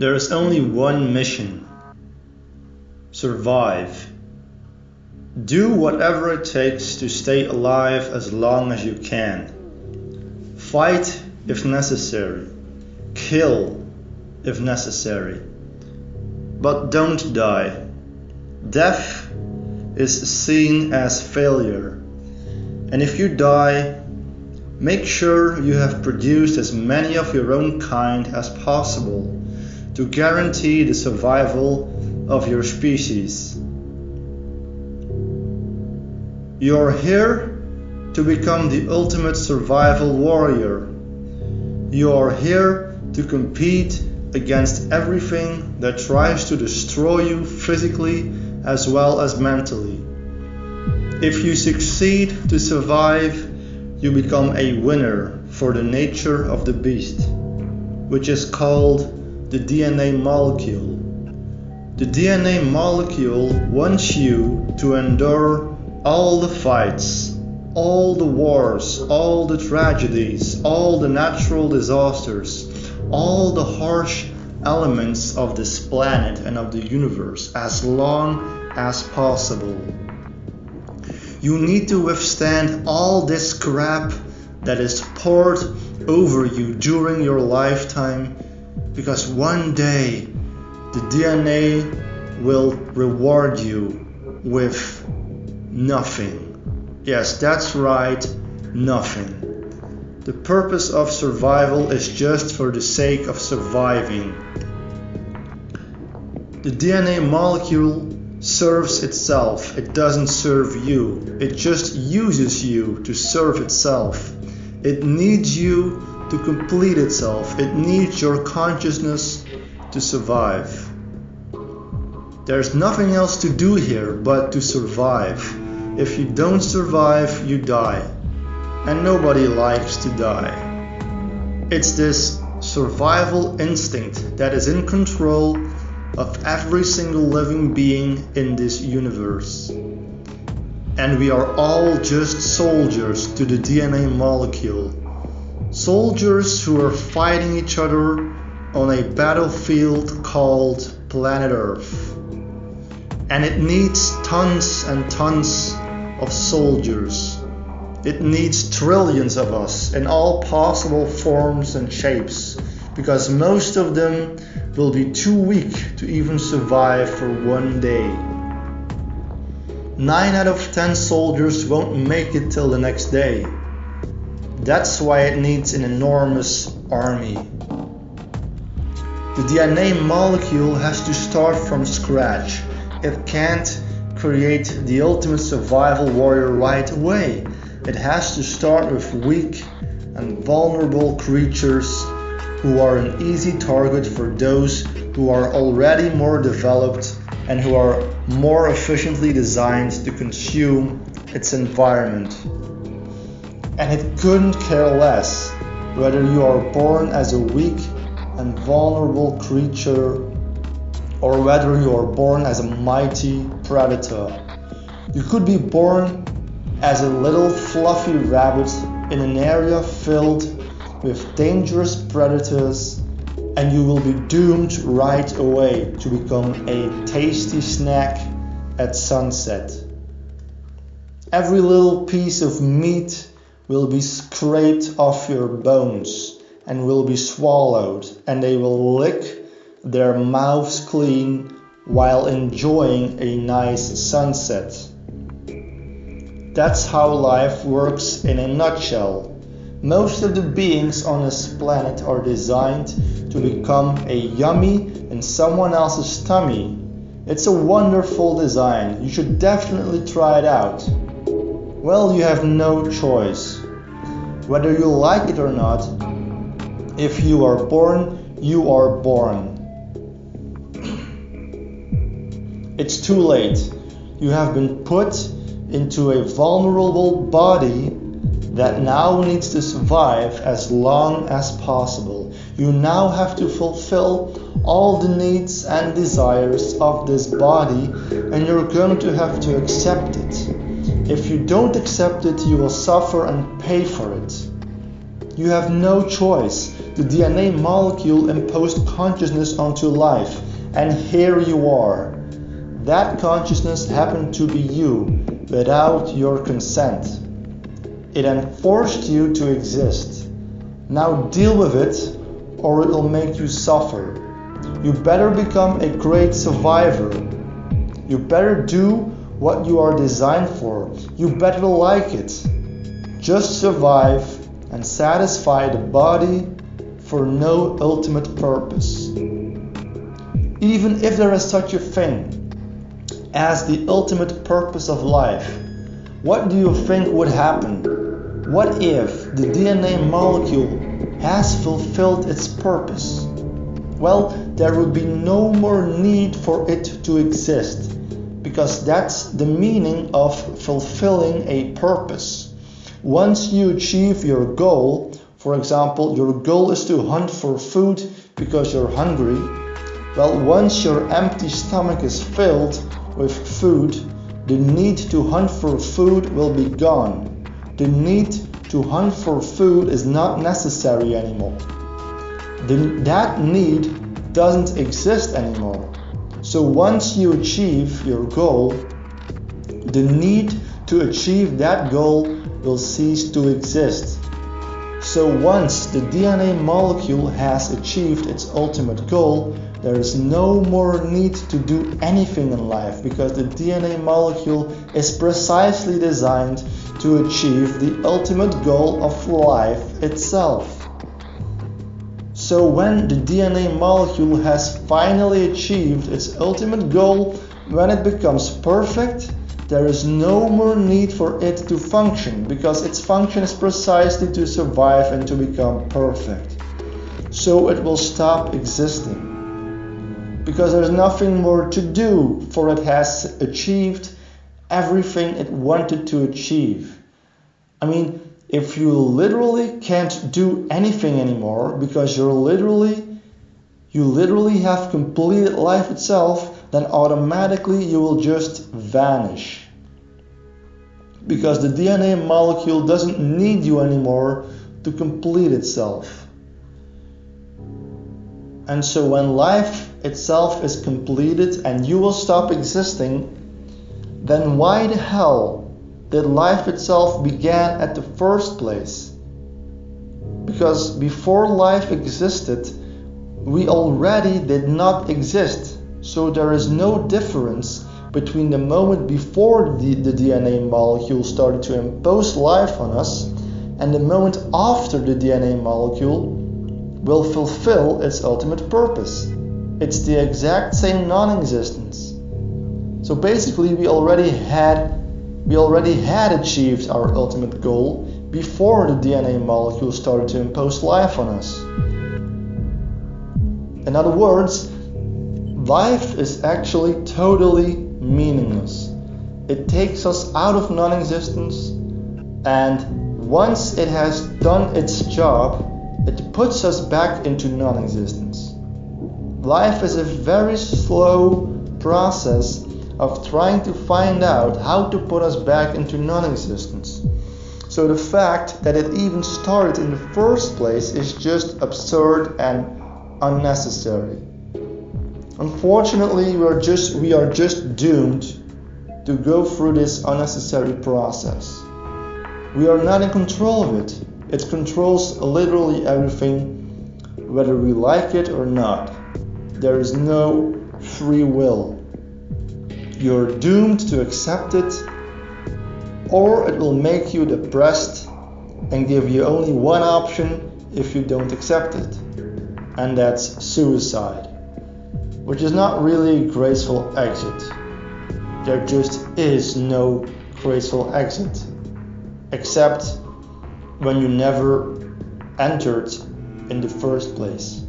There is only one mission: survive. Do whatever it takes to stay alive as long as you can. Fight if necessary. Kill if necessary. But don't die. Death is seen as failure. And if you die, make sure you have produced as many of your own kind as possible to guarantee the survival of your species. You are here to become the ultimate survival warrior. You are here to compete against everything that tries to destroy you physically as well as mentally. If you succeed to survive, you become a winner for the nature of the beast, which is called the DNA molecule. The DNA molecule wants you to endure all the fights, all the wars, all the tragedies, all the natural disasters, all the harsh elements of this planet and of the universe as long as possible. You need to withstand all this crap that is poured over you during your lifetime, because one day the DNA will reward you with nothing. Yes, that's right, nothing. The purpose of survival is just for the sake of surviving. The DNA molecule serves itself. It doesn't serve you. It just uses you to serve itself. It needs you to complete itself. It needs your consciousness to survive. There's nothing else to do here but to survive. If you don't survive, you die. And nobody likes to die. It's this survival instinct that is in control of every single living being in this universe. And we are all just soldiers to the DNA molecule. Soldiers who are fighting each other on a battlefield called planet Earth. And it needs tons and tons of soldiers. It needs trillions of us in all possible forms and shapes, because most of them will be too weak to even survive for one day. 9 out of 10 soldiers won't make it till the next day. That's why it needs an enormous army. The DNA molecule has to start from scratch. It can't create the ultimate survival warrior right away. It has to start with weak and vulnerable creatures who are an easy target for those who are already more developed and who are more efficiently designed to consume its environment. And it couldn't care less whether you are born as a weak and vulnerable creature or whether you are born as a mighty predator. You could be born as a little fluffy rabbit in an area filled with dangerous predators, and you will be doomed right away to become a tasty snack at sunset. Every little piece of meat will be scraped off your bones and will be swallowed, and they will lick their mouths clean while enjoying a nice sunset. That's how life works in a nutshell. Most of the beings on this planet are designed to become a yummy in someone else's tummy. It's a wonderful design. You should definitely try it out. Well, you have no choice. Whether you like it or not, if you are born, you are born. It's too late. You have been put into a vulnerable body that now needs to survive as long as possible. You now have to fulfill all the needs and desires of this body, and you're going to have to accept it. If you don't accept it, you will suffer and pay for it. You have no choice. The DNA molecule imposed consciousness onto life, and here you are. That consciousness happened to be you without your consent. It enforced you to exist. Now deal with it, or it will make you suffer. You better become a great survivor. You better do what you are designed for. You better like it. Just survive and satisfy the body for no ultimate purpose. Even if there is such a thing as the ultimate purpose of life, what do you think would happen? What if the DNA molecule has fulfilled its purpose? Well, there would be no more need for it to exist, because that's the meaning of fulfilling a purpose. Once you achieve your goal, for example, your goal is to hunt for food because you're hungry. Well, once your empty stomach is filled with food, the need to hunt for food will be gone. The need to hunt for food is not necessary anymore. That need doesn't exist anymore. So once you achieve your goal, the need to achieve that goal will cease to exist. So once the DNA molecule has achieved its ultimate goal, there is no more need to do anything in life, because the DNA molecule is precisely designed to achieve the ultimate goal of life itself. So when the DNA molecule has finally achieved its ultimate goal, when it becomes perfect, there is no more need for it to function, because its function is precisely to survive and to become perfect. So it will stop existing, because there's nothing more to do, for it has achieved everything it wanted to achieve. I mean, if you literally can't do anything anymore because you literally have completed life itself, then automatically you will just vanish. Because the DNA molecule doesn't need you anymore to complete itself. And so when life itself is completed and you will stop existing, then why the hell did life itself began at the first place? Because before life existed, we already did not exist. So there is no difference between the moment before the DNA molecule started to impose life on us and the moment after the DNA molecule will fulfill its ultimate purpose. It's the exact same non-existence. So basically we already had achieved our ultimate goal before the DNA molecule started to impose life on us. In other words, life is actually totally meaningless. It takes us out of non-existence, and once it has done its job, it puts us back into non-existence. Life is a very slow process of trying to find out how to put us back into non-existence. So the fact that it even started in the first place is just absurd and unnecessary. Unfortunately, we are just doomed to go through this unnecessary process. We are not in control of it. It controls literally everything, whether we like it or not. There is no free will. You're doomed to accept it, or it will make you depressed and give you only one option if you don't accept it, and that's suicide, which is not really a graceful exit. There just is no graceful exit, except when you never entered in the first place.